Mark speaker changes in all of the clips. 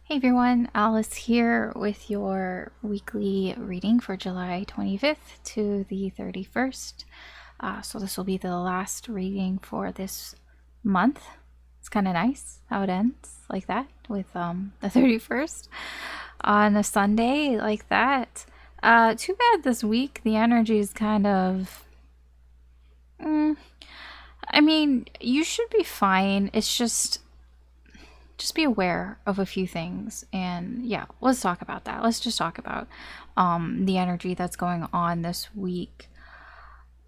Speaker 1: Hey everyone, Alice here with your weekly reading for July 25th to the 31st. So this will be the last reading for this month. It's kind of nice how it ends like that with the 31st on a Sunday like that. Too bad this week the energy is kind of... I mean, you should be fine. It's just be aware of a few things. And yeah, let's talk about that. Let's just talk about the energy that's going on this week.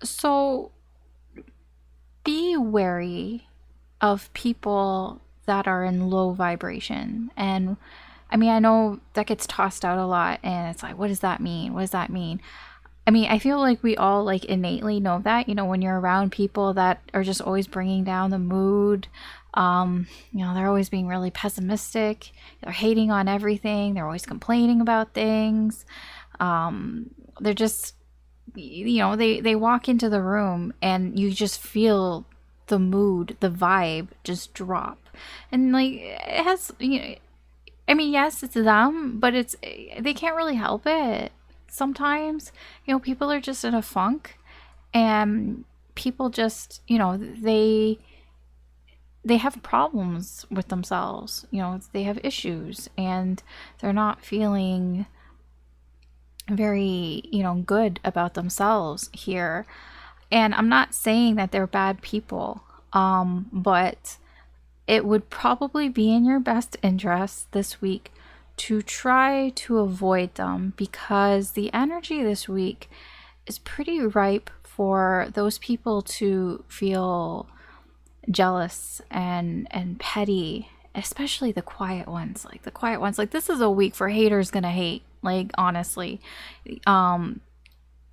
Speaker 1: So be wary of people that are in low vibration. And I mean, I know that gets tossed out a lot, and it's like, what does that mean? What does that mean? I mean, I feel like we all like innately know that, when you're around people that are just always bringing down the mood, they're always being really pessimistic, they're hating on everything, they're always complaining about things. They're just, they walk into the room and you just feel the mood, the vibe just drop. And like, it has, I mean, yes, it's them, but they can't really help it. Sometimes, people are just in a funk, and people just, they have problems with themselves. They have issues, and they're not feeling very, good about themselves here. And I'm not saying that they're bad people, but it would probably be in your best interest this week to try to avoid them, because the energy this week is pretty ripe for those people to feel jealous and petty, especially the quiet ones. Like this is a week for haters gonna hate, like, honestly.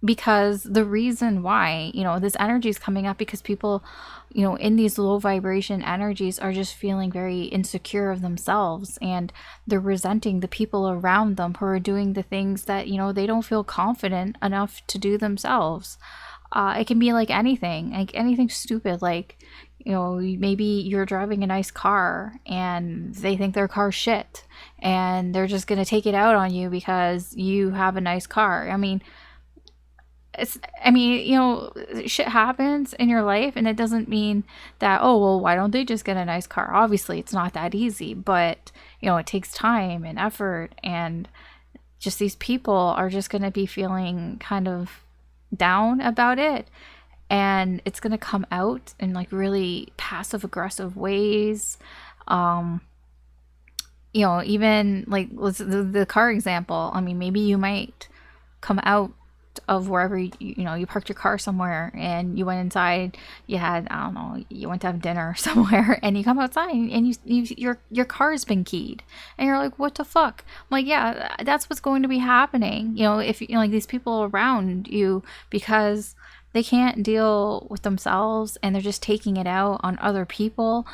Speaker 1: Because the reason why, this energy is coming up because people, in these low vibration energies are just feeling very insecure of themselves, and they're resenting the people around them who are doing the things that, they don't feel confident enough to do themselves. It can be like anything stupid, like, maybe you're driving a nice car and they think their car's shit, and they're just going to take it out on you because you have a nice car. Shit happens in your life, and it doesn't mean that, oh, well, why don't they just get a nice car? Obviously, it's not that easy, but, it takes time and effort, and just these people are just going to be feeling kind of down about it, and it's going to come out in, like, really passive aggressive ways. Even, like, the car example, I mean, maybe you might come out of wherever you parked your car somewhere, and you went inside, you had, I don't know, you went to have dinner somewhere, and you come outside and your car has been keyed, and you're like, what the fuck? I'm like, yeah, that's what's going to be happening, if like these people around you, because they can't deal with themselves and they're just taking it out on other people.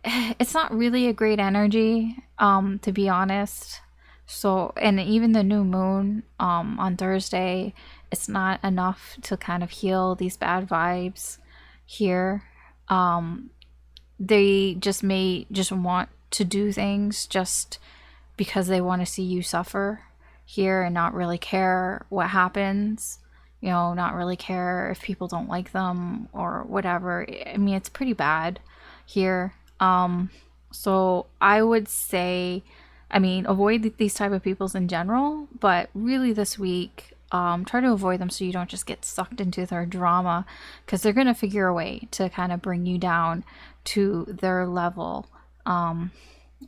Speaker 1: It's not really a great energy, to be honest. So, and even the new moon on Thursday, it's not enough to kind of heal these bad vibes here. They just may just want to do things just because they want to see you suffer here, and not really care what happens. Not really care if people don't like them or whatever. I mean, it's pretty bad here. So I would say, avoid these type of peoples in general, but really this week, try to avoid them so you don't just get sucked into their drama, because they're going to figure a way to kind of bring you down to their level.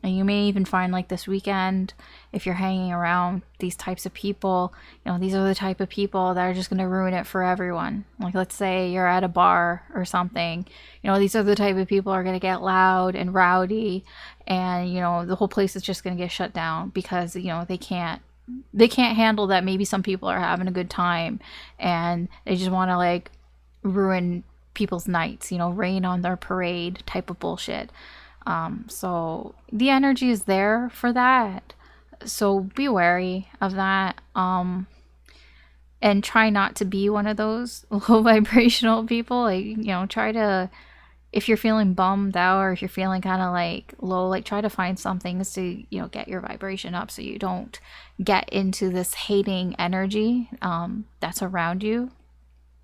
Speaker 1: And you may even find, like, this weekend, if you're hanging around these types of people, these are the type of people that are just going to ruin it for everyone. Like, let's say you're at a bar or something, these are the type of people are going to get loud and rowdy, and, the whole place is just going to get shut down because, they can't handle that maybe some people are having a good time, and they just want to, like, ruin people's nights, rain on their parade type of bullshit. So the energy is there for that. So be wary of that. And try not to be one of those low vibrational people. Like, try to, if you're feeling bummed out, or if you're feeling kind of like low, like try to find some things to, you know, get your vibration up so you don't get into this hating energy that's around you,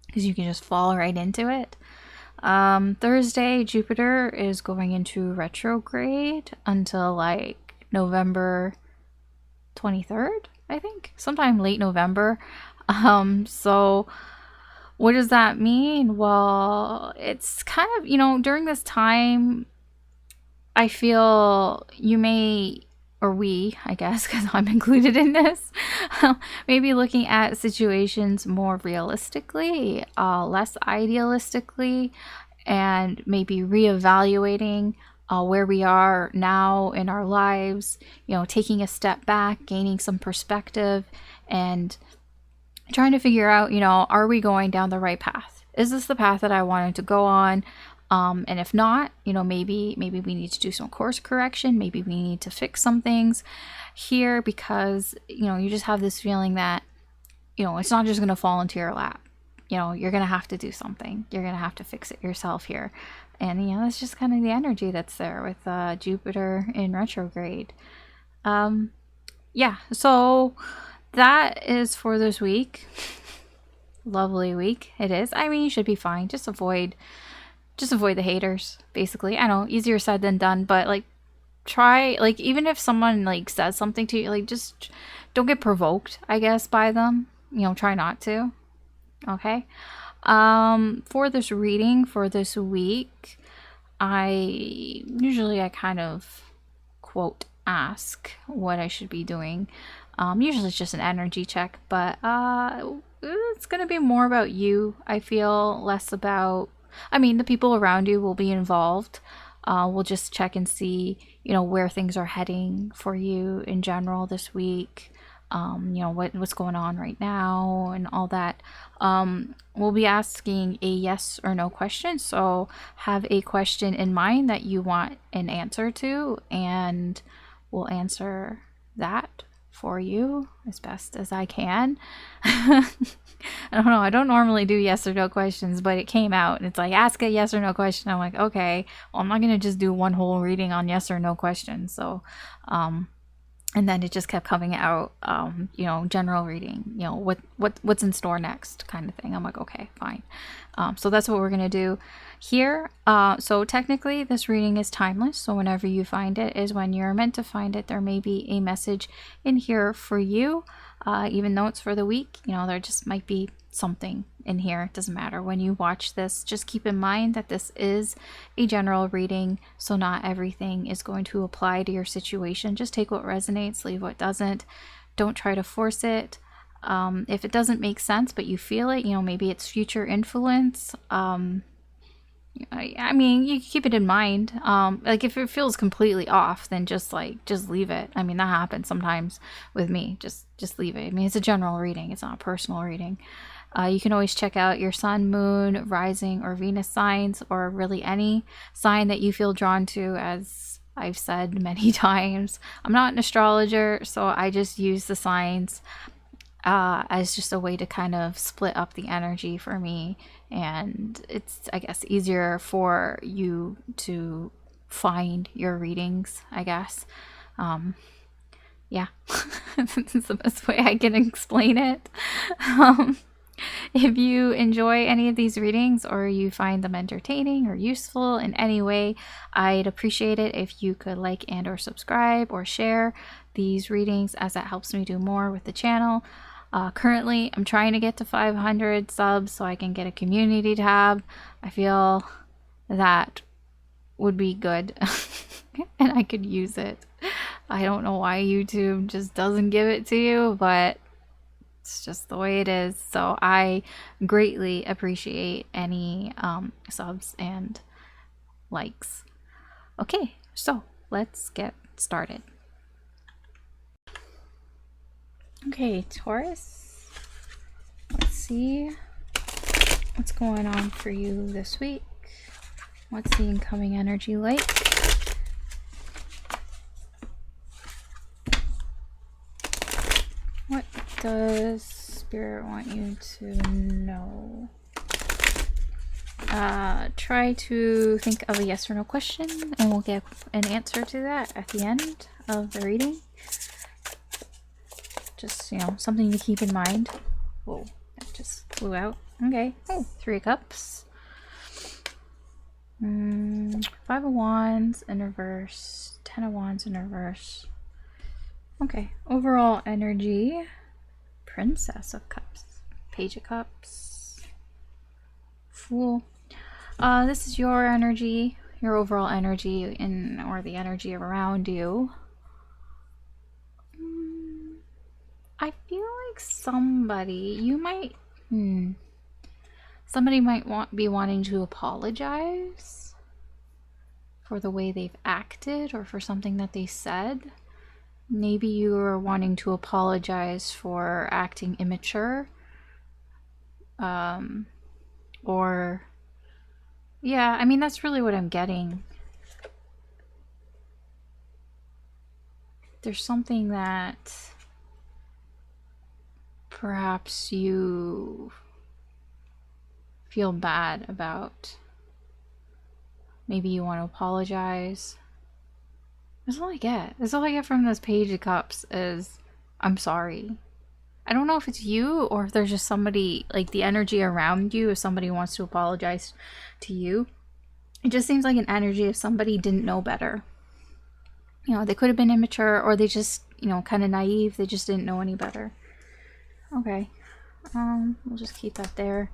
Speaker 1: because you can just fall right into it. Thursday, Jupiter is going into retrograde until like November 23rd, I think, sometime late November. So what does that mean? Well, it's kind of, you know, during this time, I feel you may, or we, I guess, because I'm included in this, maybe looking at situations more realistically, less idealistically, and maybe reevaluating where we are now in our lives, you know, taking a step back, gaining some perspective, and trying to figure out, you know, are we going down the right path? Is this the path that I wanted to go on? And if not, you know, maybe we need to do some course correction. Maybe we need to fix some things here, because, you know, you just have this feeling that, you know, it's not just going to fall into your lap. You know, you're going to have to do something. You're going to have to fix it yourself here. And, you know, that's just kind of the energy that's there with Jupiter in retrograde. Yeah, so that is for this week. Lovely week it is. I mean, you should be fine. Just avoid the haters, basically. I know, easier said than done, but like try, like, even if someone like says something to you, like just don't get provoked, I guess, by them. You know, try not to. Okay. For this reading for this week, I kind of quote ask what I should be doing. Usually it's just an energy check, but it's gonna be more about you, I feel, less about, I mean, the people around you will be involved. We'll just check and see, you know, where things are heading for you in general this week. You know, what's going on right now and all that. We'll be asking a yes or no question. So have a question in mind that you want an answer to, and we'll answer that for you as best as I can. I don't know. I don't normally do yes or no questions, but it came out and it's like, ask a yes or no question. I'm like, okay, well, I'm not going to just do one whole reading on yes or no questions. So, and then it just kept coming out, you know, general reading, you know, what's in store next kind of thing. I'm like, okay, fine. So that's what we're going to do here. So technically this reading is timeless. So whenever you find it is when you're meant to find it. There may be a message in here for you, even though it's for the week, you know, there just might be something in here. It doesn't matter. When you watch this, just keep in mind that this is a general reading, so not everything is going to apply to your situation. Just take what resonates, leave what doesn't. Don't try to force it. If it doesn't make sense but you feel it, you know, maybe it's future influence, I mean, you keep it in mind. Like if it feels completely off, then just leave it. I mean, that happens sometimes with me. Just leave it. I mean, it's a general reading. It's not a personal reading. You can always check out your sun, moon, rising, or Venus signs, or really any sign that you feel drawn to, as I've said many times. I'm not an astrologer, so I just use the signs as just a way to kind of split up the energy for me, and it's, I guess, easier for you to find your readings, I guess. Yeah, that's the best way I can explain it. If you enjoy any of these readings or you find them entertaining or useful in any way, I'd appreciate it if you could like and or subscribe or share these readings, as that helps me do more with the channel. Currently, I'm trying to get to 500 subs so I can get a community tab. I feel that would be good and I could use it. I don't know why YouTube just doesn't give it to you, but it's just the way it is. So I greatly appreciate any subs and likes. Okay, so let's get started. Okay, Taurus, let's see what's going on for you this week. What's the incoming energy like? What does Spirit want you to know? Try to think of a yes or no question, and we'll get an answer to that at the end of the reading. Just, you know, something to keep in mind. Whoa, that just flew out. Okay. Oh, 3 of Cups. 5 of Wands in reverse. 10 of Wands in reverse. Okay. Overall energy. Princess of Cups. Page of Cups. Fool. This is your energy. Your overall energy or the energy around you. I feel like somebody might be wanting to apologize for the way they've acted or for something that they said. Maybe you are wanting to apologize for acting immature. Or yeah, I mean, that's really what I'm getting. There's something that perhaps you feel bad about. Maybe you want to apologize. That's all I get. That's all I get from this Page of Cups is, I'm sorry. I don't know if it's you or if there's just somebody, like the energy around you, if somebody wants to apologize to you. It just seems like an energy if somebody didn't know better. You know, they could have been immature, or they just, you know, kind of naive. They just didn't know any better. Okay. We'll just keep that there.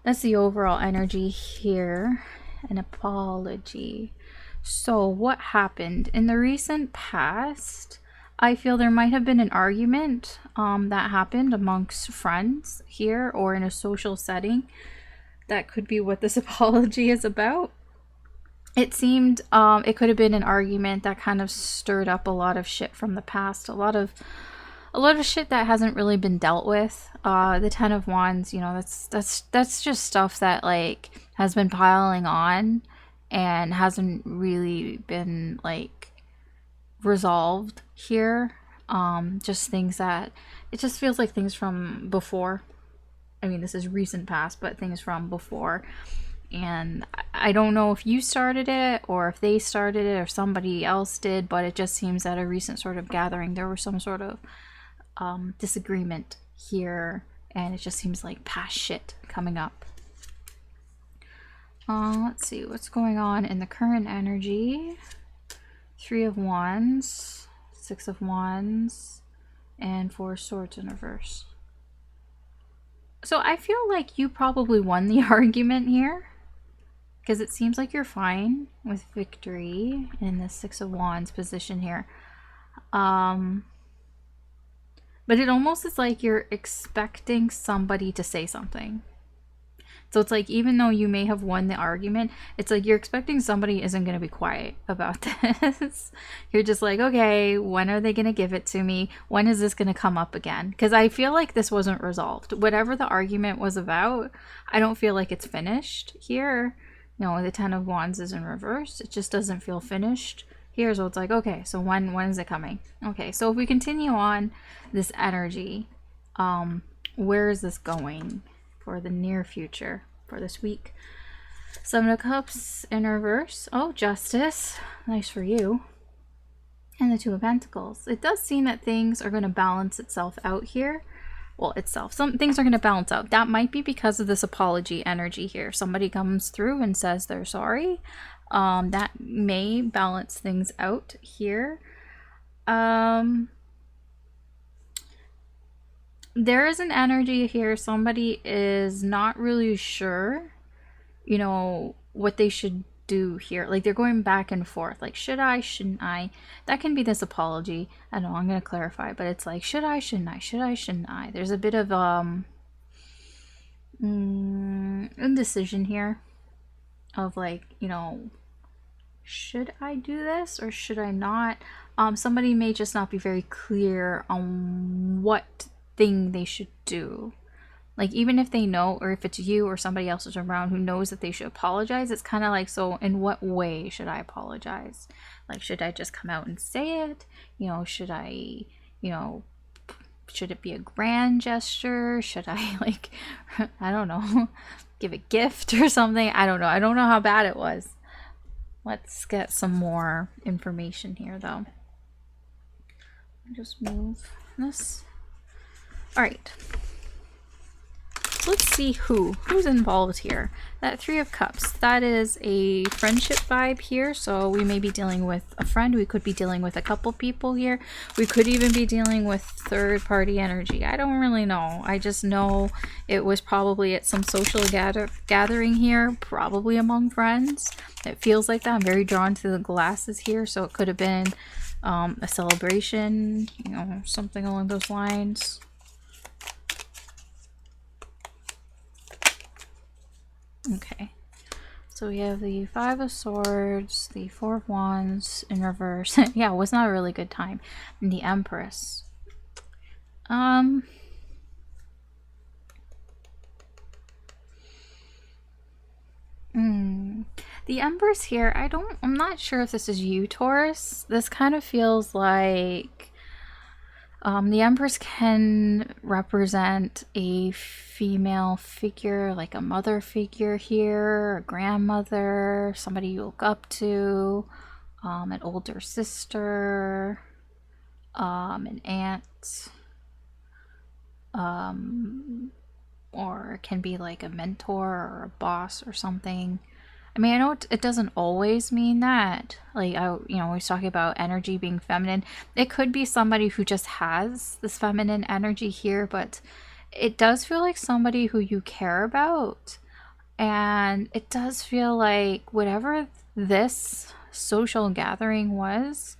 Speaker 1: That's the overall energy here. An apology. So what happened? In the recent past, I feel there might have been an argument that happened amongst friends here or in a social setting. That could be what this apology is about. It seemed it could have been an argument that kind of stirred up a lot of shit from the past. A lot of shit that hasn't really been dealt with. The 10 of Wands, you know, that's just stuff that like has been piling on and hasn't really been like resolved here. Just things that it just feels like things from before. I mean, this is recent past, but things from before. And I don't know if you started it or if they started it or somebody else did, but it just seems at a recent sort of gathering there was some sort of disagreement here, and it just seems like past shit coming up. Let's see what's going on in the current energy. 3 of Wands, 6 of Wands, and 4 of Swords in reverse. So I feel like you probably won the argument here, because it seems like you're fine with victory in the 6 of Wands position here. But it almost is like you're expecting somebody to say something. So it's like, even though you may have won the argument, it's like you're expecting somebody isn't going to be quiet about this. You're just like, okay, when are they going to give it to me? When is this going to come up again? Because I feel like this wasn't resolved. Whatever the argument was about, I don't feel like it's finished here. No, the 10 of Wands is in reverse. It just doesn't feel finished here. So it's like, okay, so when is it coming? Okay, so if we continue on this energy, where is this going for the near future for this week? 7 of Cups in reverse. Oh, Justice. Nice for you. And the 2 of Pentacles. It does seem that things are going to balance itself out here. Well, some things are going to balance out. That might be because of this apology energy here. Somebody comes through and says they're sorry. That may balance things out here. There is an energy here. Somebody is not really sure, you know, what they should do here. Like, they're going back and forth. Like, should I, shouldn't I? That can be this apology. I don't know, I'm going to clarify. But it's like, should I, shouldn't I? Should I, shouldn't I? There's a bit of indecision here. Of like, you know, should I do this or should I not? Somebody may just not be very clear on what thing they should do. Like, even if they know, or if it's you or somebody else is around who knows that they should apologize, it's kind of like, so in what way should I apologize? Like, should I just come out and say it? You know, should I, you know, should it be a grand gesture? Should I, like, I don't know. give a gift or something. I don't know. I don't know how bad it was. Let's get some more information here, though. Just move this. All right. Let's see who's involved here. That Three of Cups, that is a friendship vibe here. So we may be dealing with a friend. We could be dealing with a couple people here. We could even be dealing with third-party energy. I don't really know. I just know it was probably at some social gathering here, probably among friends. It feels like that. I'm very drawn to the glasses here, so it could have been a celebration, you know, something along those lines. Okay, so we have the Five of Swords, the Four of Wands in reverse. Yeah, it was not a really good time. And the Empress. The Empress here, I'm not sure if this is you, Taurus. This kind of feels like the Empress can represent a female figure, like a mother figure here, a grandmother, somebody you look up to, an older sister, an aunt, or it can be like a mentor or a boss or something. I mean, I know it doesn't always mean that. Like, we was talking about energy being feminine. It could be somebody who just has this feminine energy here, but it does feel like somebody who you care about. And it does feel like whatever this social gathering was,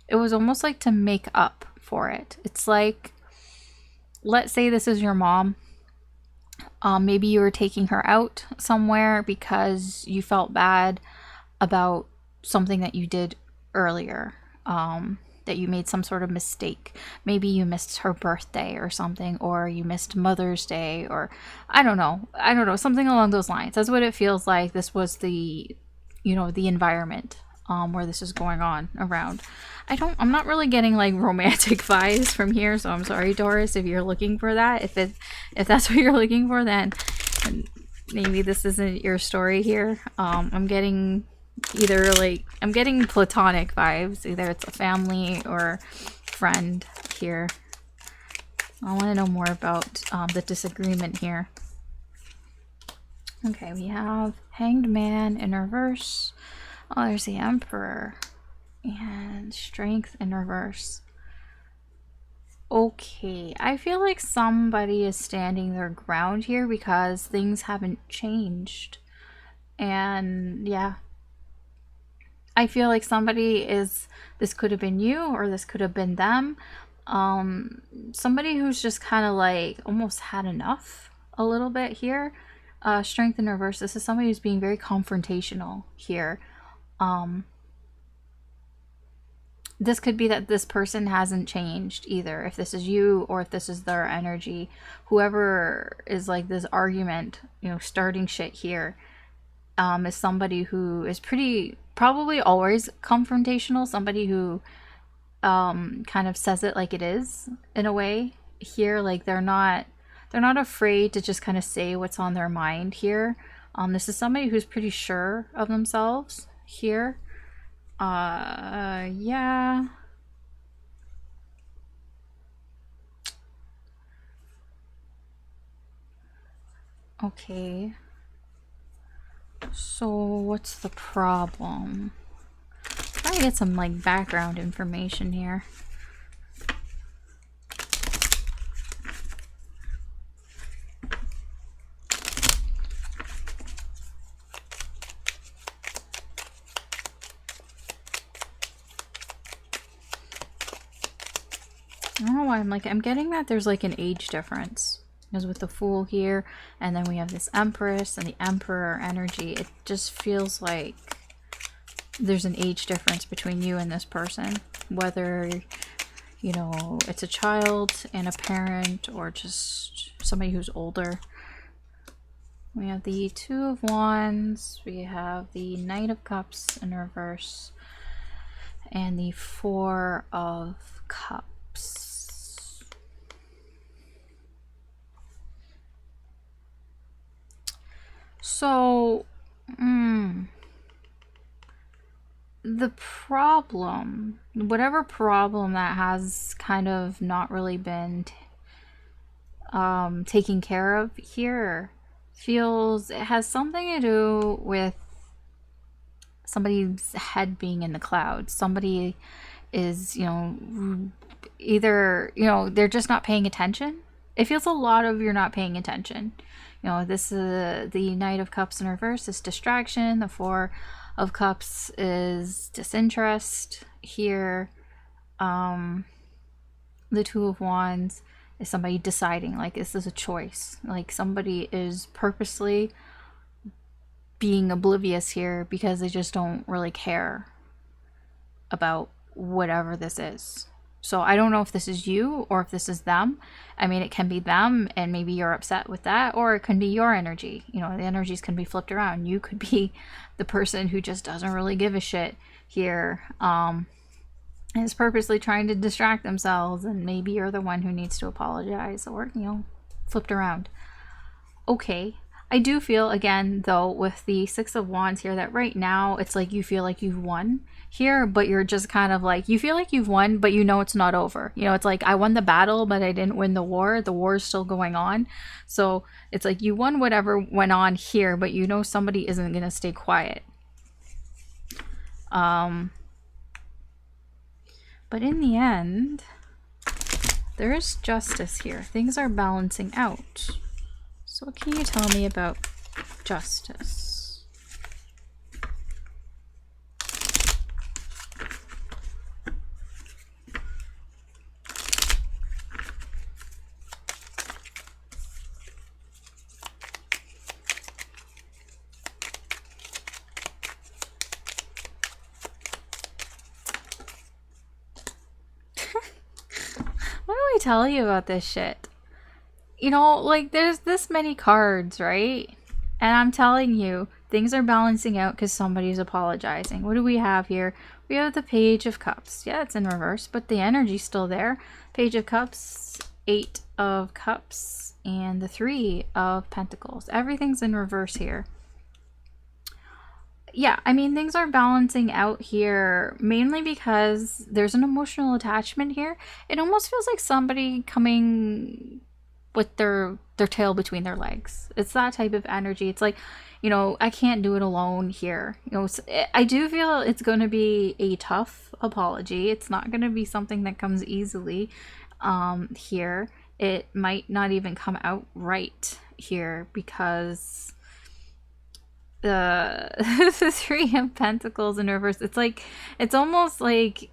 Speaker 1: it was almost like to make up for it. It's like, let's say this is your mom. Maybe you were taking her out somewhere because you felt bad about something that you did earlier, that you made some sort of mistake. Maybe you missed her birthday or something, or you missed Mother's Day, or I don't know, something along those lines. That's what it feels like. This was the environment where this is going on around. I'm not really getting like romantic vibes from here, so I'm sorry, Taurus, if you're looking for that. If that's what you're looking for, then maybe this isn't your story here. I'm getting platonic vibes. Either it's a family or friend here. I want to know more about the disagreement here. Okay, we have Hanged Man in reverse. Oh, there's the Emperor. And Strength in reverse. Okay, I feel like somebody is standing their ground here because things haven't changed. And yeah, I feel like this could have been you or this could have been them. Somebody who's just kind of like almost had enough a little bit here. Strength in reverse. This is somebody who's being very confrontational here. This could be that this person hasn't changed either. If this is you or if this is their energy, whoever is like this argument, starting shit here, is somebody who is probably always confrontational. Somebody who kind of says it like it is in a way here. Like they're not afraid to just kind of say what's on their mind here. This is somebody who's pretty sure of themselves here. Yeah. Okay. So what's the problem? Try to get some like background information here. I don't know why I'm getting that there's like an age difference. Because with the Fool here, and then we have this Empress and the Emperor energy, it just feels like there's an age difference between you and this person. Whether, it's a child and a parent or just somebody who's older. We have the Two of Wands, we have the Knight of Cups in reverse, and the Four of Cups. So, the problem, whatever problem that has kind of not really been taken care of here, feels it has something to do with somebody's head being in the clouds. Somebody is, either, they're just not paying attention. It feels a lot of you're not paying attention. This is the Knight of Cups in reverse is distraction. The Four of Cups is disinterest here. The Two of Wands is somebody deciding, like, this is a choice. Like, somebody is purposely being oblivious here because they just don't really care about whatever this is. So I don't know if this is you or if this is them. I mean, it can be them and maybe you're upset with that, or it can be your energy. The energies can be flipped around. You could be the person who just doesn't really give a shit here, and is purposely trying to distract themselves, and maybe you're the one who needs to apologize, or, flipped around. Okay. I do feel, again, though, with the Six of Wands here, that right now it's like you feel like you've won here, but you're just kind of like, you feel like you've won, but it's not over. It's like, I won the battle, but I didn't win the war. The war is still going on. So it's like you won whatever went on here, but somebody isn't going to stay quiet. But in the end, there is justice here. Things are balancing out. So what can you tell me about justice? What do I tell you about this shit? Like, there's this many cards, right? And I'm telling you, things are balancing out because somebody's apologizing. What do we have here? We have the Page of Cups. Yeah, it's in reverse, but the energy's still there. Page of Cups, Eight of Cups, and the Three of Pentacles. Everything's in reverse here. Yeah, I mean, things are balancing out here mainly because there's an emotional attachment here. It almost feels like somebody coming with their tail between their legs. It's that type of energy. It's like, I can't do it alone here. I do feel it's going to be a tough apology. It's not going to be something that comes easily here. It might not even come out right here because the the Three of Pentacles in reverse. It's like, it's almost like,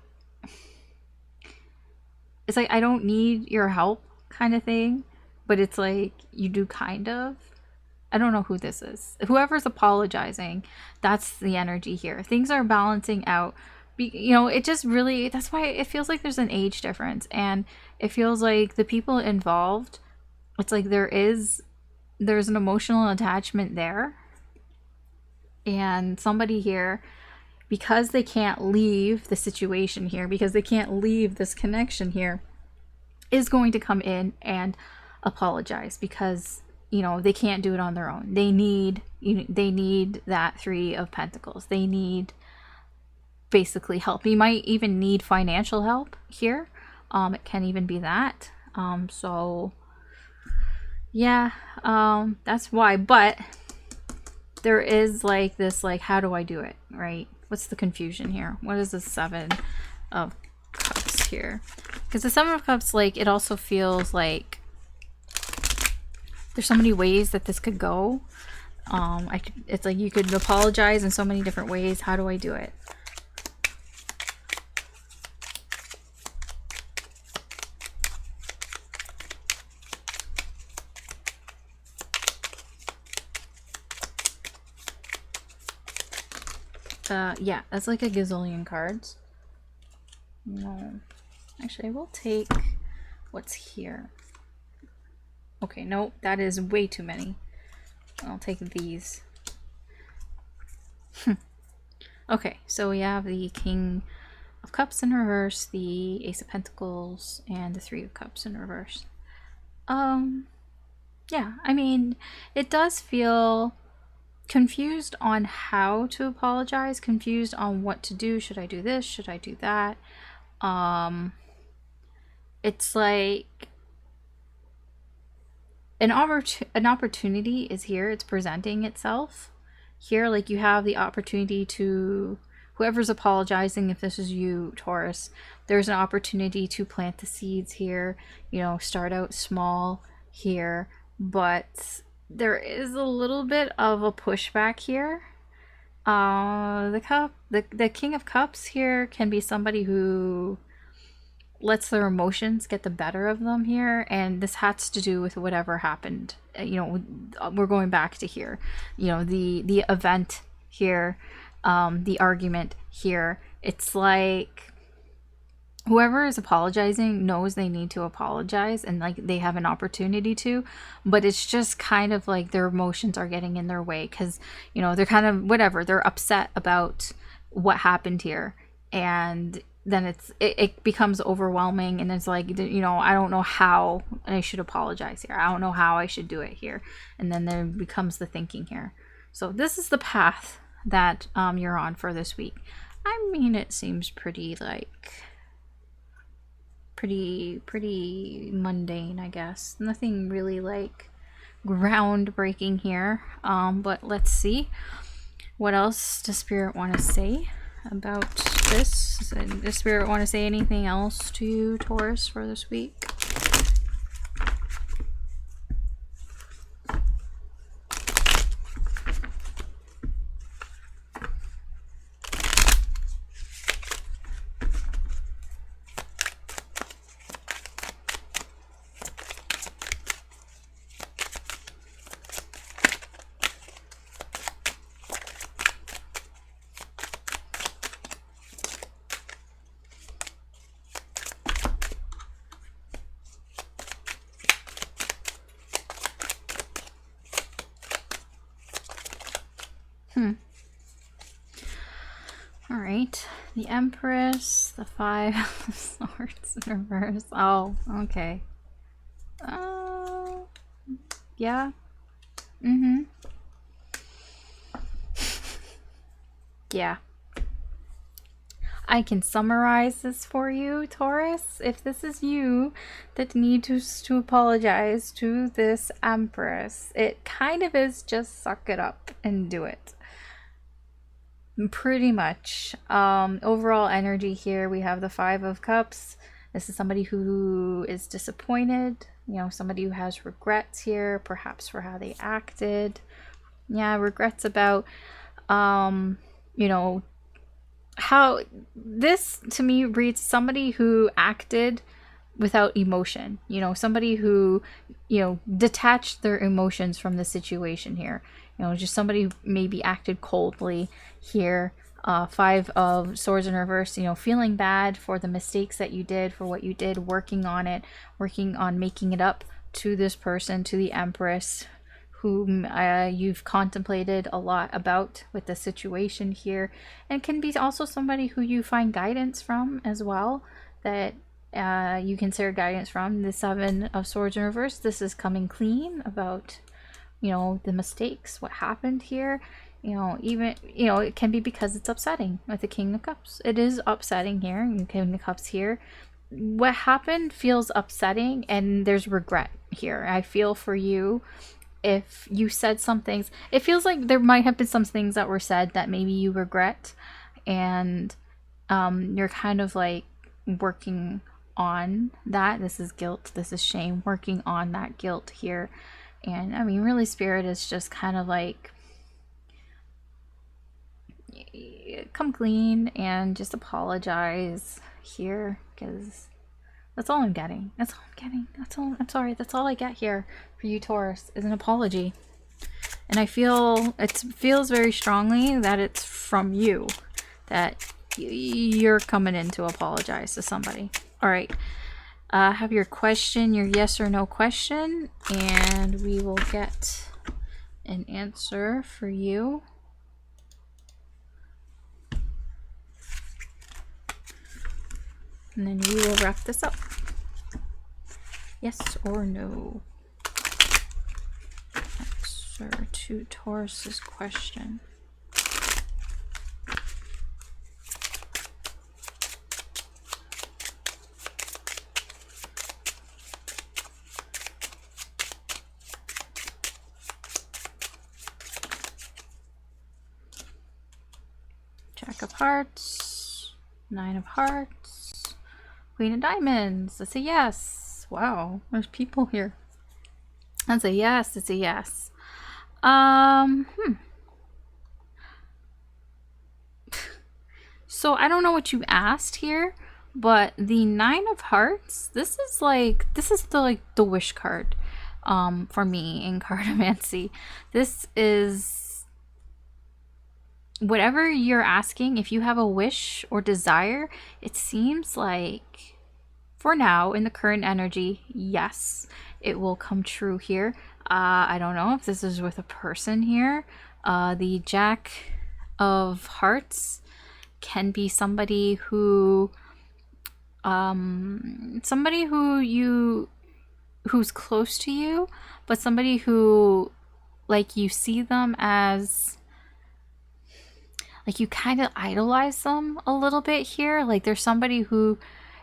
Speaker 1: it's like, I don't need your help kind of thing. But it's like, you do kind of. I don't know who this is. Whoever's apologizing, that's the energy here. Things are balancing out. It just really, that's why it feels like there's an age difference. And it feels like the people involved, it's like there's an emotional attachment there. And somebody here, because they can't leave the situation here, because they can't leave this connection here, is going to come in and apologize because they can't do it on their own. They need that Three of Pentacles. They need basically help. You might even need financial help here. It can even be that. So yeah, that's why. But there is like this, like, how do I do it, right? What's the confusion here? What is the Seven of Cups here? Because the Seven of Cups, like, it also feels like there's so many ways that this could go. It's like you could apologize in so many different ways. How do I do it? Yeah, that's like a gazillion cards. No. Actually, I will take what's here. Okay, no, that is way too many. I'll take these. Okay, so we have the King of Cups in reverse, the Ace of Pentacles, and the Three of Cups in reverse. Yeah, I mean, it does feel confused on how to apologize, confused on what to do. Should I do this? Should I do that? It's like an opportunity is here. It's presenting itself here. Like you have the opportunity to, whoever's apologizing, if this is you, Taurus, there's an opportunity to plant the seeds here, you know, start out small here, but there is a little bit of a pushback here. The King of Cups here can be somebody who lets their emotions get the better of them here, and this has to do with whatever happened. You know, we're going back to here, you know, the event here, the argument here. It's like whoever is apologizing knows they need to apologize, and like they have an opportunity to, but it's just kind of like their emotions are getting in their way, because, you know, they're kind of whatever, they're upset about what happened here, and then it becomes overwhelming, and it's like, you know, I don't know how I should apologize here. I don't know how I should do it here. And then there becomes the thinking here. So this is the path that you're on for this week. I mean, it seems pretty like pretty mundane, I guess. Nothing really like groundbreaking here. But let's see. What else does Spirit want to say about this? Does Spirit want to say anything else to you, Taurus, for this week? All right, the Empress, the 5 of Swords in reverse. Oh, okay. Yeah. Yeah. I can summarize this for you, Taurus. If this is you that need to apologize to this Empress, it kind of is just suck it up and do it. Pretty much. Overall energy here, we have the 5 of Cups. This is somebody who is disappointed, you know, somebody who has regrets here, perhaps for how they acted. Yeah, regrets about, you know, how this to me reads somebody who acted without emotion, you know, somebody who, you know, detached their emotions from the situation here. You know, just somebody who maybe acted coldly here. 5 of Swords in reverse, you know, feeling bad for the mistakes that you did, for what you did, working on it, working on making it up to this person, to the Empress, whom you've contemplated a lot about with the situation here, and can be also somebody who you find guidance from as well, that you consider guidance from. The 7 of Swords in reverse, this is coming clean about, you know, the mistakes, what happened here. You know, even, you know, it can be because it's upsetting with the King of Cups. It is upsetting here, the King of Cups here. What happened feels upsetting, and there's regret here. I feel for you if you said some things. It feels like there might have been some things that were said that maybe you regret, and you're kind of like working on that. This is guilt, this is shame, working on that guilt here. And I mean, really, Spirit is just kind of like, come clean and just apologize here, because that's all I'm getting. That's all I'm getting. That's all. I'm sorry. That's all I get here for you, Taurus, is an apology. And I feel it feels very strongly that it's from you, that you're coming in to apologize to somebody. All right. Have your question, your yes or no question, and we will get an answer for you. And then we will wrap this up. Yes or no? Next. answer to Taurus's question. Jack of Hearts, Nine of Hearts, Queen of Diamonds. That's a yes. Wow, there's people here. That's a yes. It's a yes. So I don't know what you asked here, but the Nine of Hearts, this is the wish card for me in cartomancy. This is whatever you're asking. If you have a wish or desire, it seems like for now in the current energy, yes, it will come true here. I don't know if this is with a person here. The Jack of Hearts can be somebody who's close to you, but somebody who, like, you see them as, like, you kind of idolize them a little bit here. Like, there's somebody who,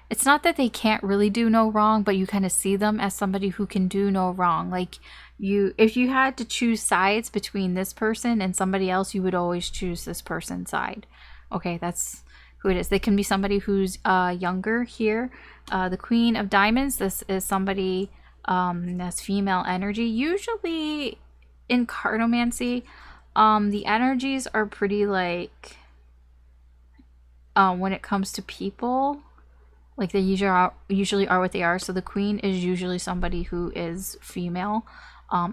Speaker 1: it's not that they can't really do no wrong, but you kind of see them as somebody who can do no wrong. Like, if you had to choose sides between this person and somebody else, you would always choose this person's side. Okay, that's who it is. They can be somebody who's younger here. The Queen of Diamonds, this is somebody that's female energy. Usually in cartomancy, the energies are pretty, like, when it comes to people, like, they usually are what they are. So the Queen is usually somebody who is female.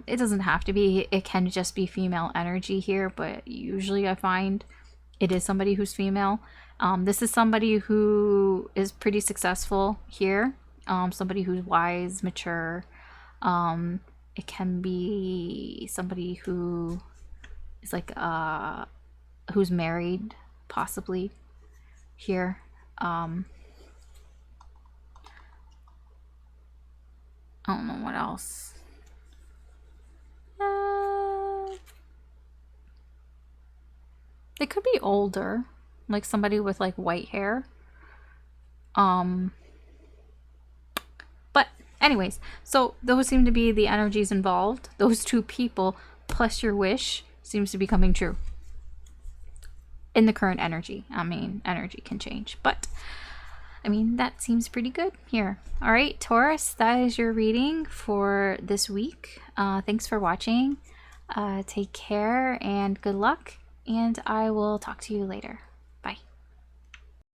Speaker 1: It doesn't have to be. It can just be female energy here, but usually I find it is somebody who's female. This is somebody who is pretty successful here. Somebody who's wise, mature. It can be somebody who is like who's married, possibly here. I don't know what else. They could be older, like somebody with, like, white hair. But anyways, so those seem to be the energies involved. Those two people plus your wish seems to be coming true in the current energy. I mean, energy can change, but I mean, that seems pretty good here. All right, Taurus, that is your reading for this week. Thanks for watching. Take care and good luck, and I will talk to you later.